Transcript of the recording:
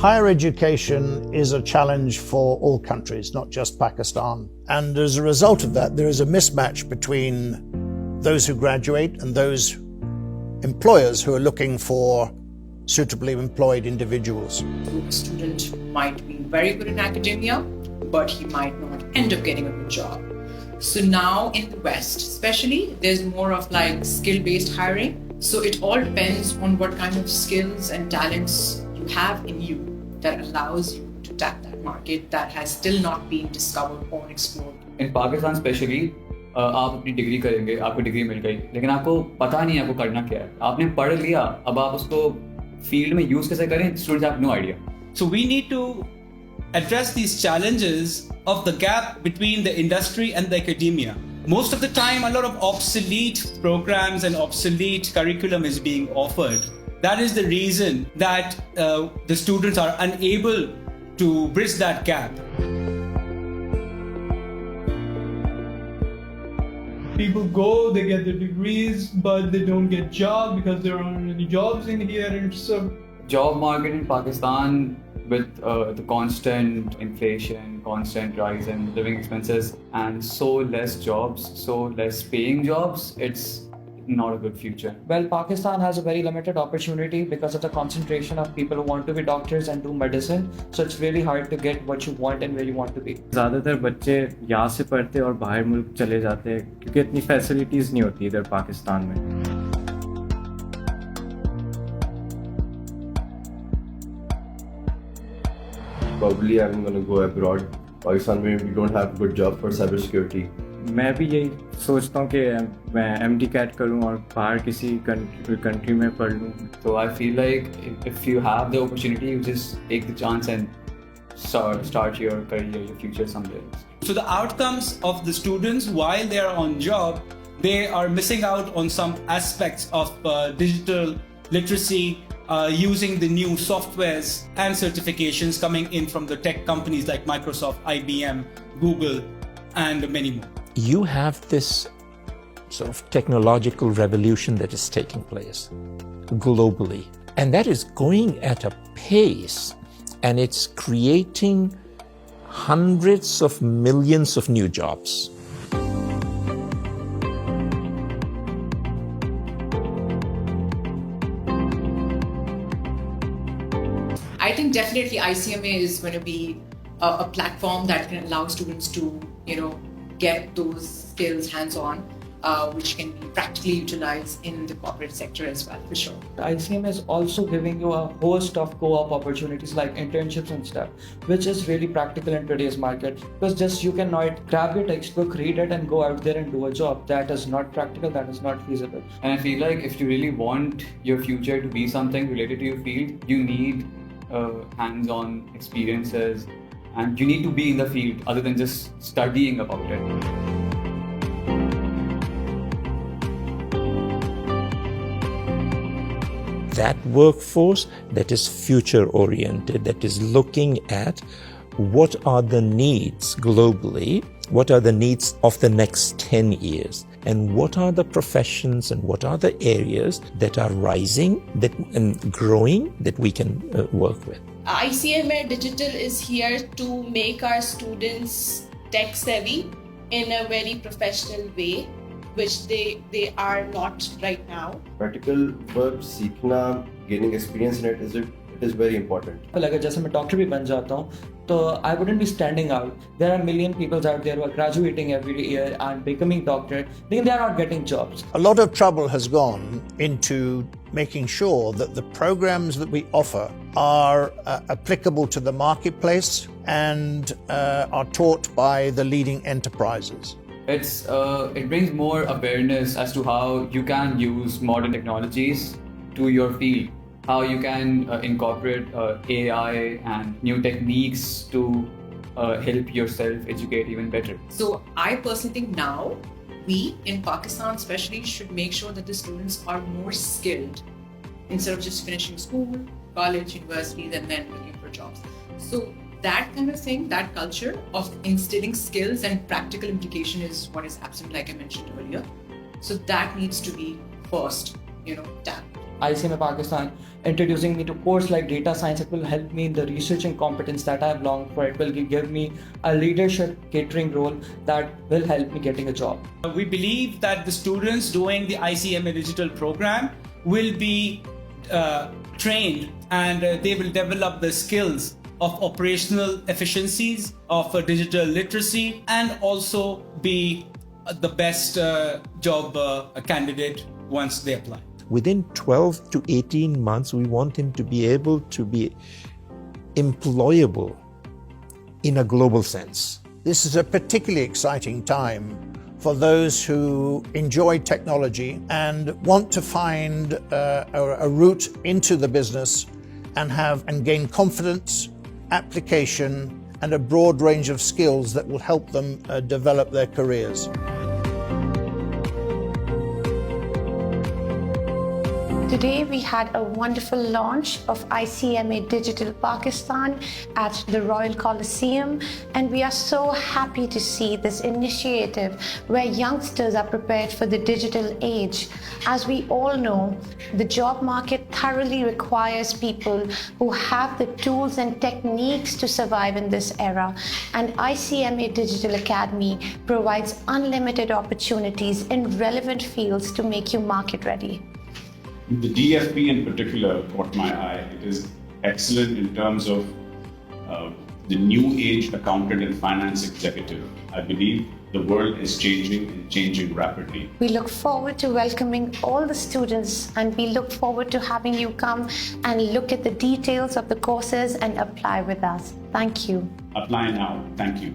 Higher education is a challenge for all countries, not just Pakistan. And as a result of that, there is a mismatch between those who graduate and those employers who are looking for suitably employed individuals. A student might be very good in academia, but he might not end up getting a good job. So now in the West, especially, there's more of like skill-based hiring. So it all depends on what kind of skills and talents you have in you that allows you to tap that market that has still not been discovered or explored. In Pakistan especially, आप अपनी degree करेंगे, आपको degree मिल गई, लेकिन आपको पता नहीं है आपको करना क्या है. आपने पढ़ लिया, अब आप उसको फील्ड में यूज कैसे करें? Students have no idea. So we need to address these challenges of the gap between the industry and the academia. Most of the time, a lot of obsolete programs and obsolete curriculum is being offered. That is the reason that the students are unable to bridge that gap. People go, they get their degrees, but they don't get jobs because there aren't any jobs in here, and so Job market in Pakistan with the constant inflation, constant rise in living expenses, and so less jobs, so less paying jobs, it's not a good future. Well, Pakistan has a very limited opportunity because of the concentration of people who want to be doctors and do medicine. So it's really hard to get what you want and where you want to be. ज़्यादातर बच्चे यहाँ से पढ़ते और बाहर मुल्क चले जाते हैं क्योंकि इतनी फैसिलिटीज़ नहीं होती इधर पाकिस्तान में. Probably I'm going to go abroad. Pakistan में we don't have good job for cybersecurity. मैं भी यही सोचता हूँ कि मैं MD CAT करूँ और बाहर किसी कंट्री में पढ़ लूँ. So I feel like if you have the opportunity, you just take the chance and start your career, your future somewhere. So the outcomes of the students while they are on job, they are missing out on some aspects of digital literacy, using the new softwares and certifications coming in from the tech companies like Microsoft, IBM, Google, and many more. You have this sort of technological revolution that is taking place globally, and that is going at a pace, and it's creating hundreds of millions of new jobs. I think definitely ICMA is going to be a platform that can allow students to, get those skills hands-on, which can be practically utilized in the corporate sector as well, for sure. ICMA is also giving you a host of co-op opportunities like internships and stuff, which is really practical in today's market. Because just you cannot grab your textbook, read it, and go out there and do a job. That is not practical, that is not feasible. And I feel like if you really want your future to be something related to your field, you need hands-on experiences, and you need to be in the field other than just studying about it. That workforce that is future-oriented, that is looking at what are the needs globally, what are the needs of the next 10 years, and what are the professions and what are the areas that are rising and growing that we can work with. ICMA Digital is here to make our students tech savvy in a very professional way, which they are not right now. Practical work, सीखना, gaining experience in it is very important. अगर जैसे मैं doctor भी बन जाता हूँ, तो I wouldn't be standing out. There are a million people out there who are graduating every year and becoming doctor, then they are not getting jobs. A lot of trouble has gone into making sure that the programs that we offer are applicable to the marketplace and are taught by the leading enterprises. It brings more awareness as to how you can use modern technologies to your field, how you can incorporate AI and new techniques to help yourself educate even better. So I personally think now we in Pakistan especially should make sure that the students are more skilled instead of just finishing school, college, universities, and then looking for jobs. So that kind of thing, that culture of instilling skills and practical implication is what is absent, like I mentioned earlier. So that needs to be first, tapped. ICMA Pakistan introducing me to course like data science. It will help me in the researching competence that I have longed for. It will give me a leadership catering role that will help me getting a job. We believe that the students doing the ICMA Digital program will be trained and they will develop the skills of operational efficiencies, of digital literacy, and also be the best job candidate once they apply. Within 12 to 18 months, we want him to be able to be employable in a global sense. This is a particularly exciting time for those who enjoy technology and want to find a route into the business and gain confidence, application, and a broad range of skills that will help them develop their careers. Today we had a wonderful launch of ICMA Digital Pakistan at the Royal Colosseum, and we are so happy to see this initiative where youngsters are prepared for the digital age. As we all know, the job market thoroughly requires people who have the tools and techniques to survive in this era, and ICMA Digital Academy provides unlimited opportunities in relevant fields to make you market ready. The DFP in particular caught my eye. It is excellent in terms of the new age accountant and finance executive. I believe the world is changing and changing rapidly. We look forward to welcoming all the students, and we look forward to having you come and look at the details of the courses and apply with us. Thank you. Apply now. Thank you.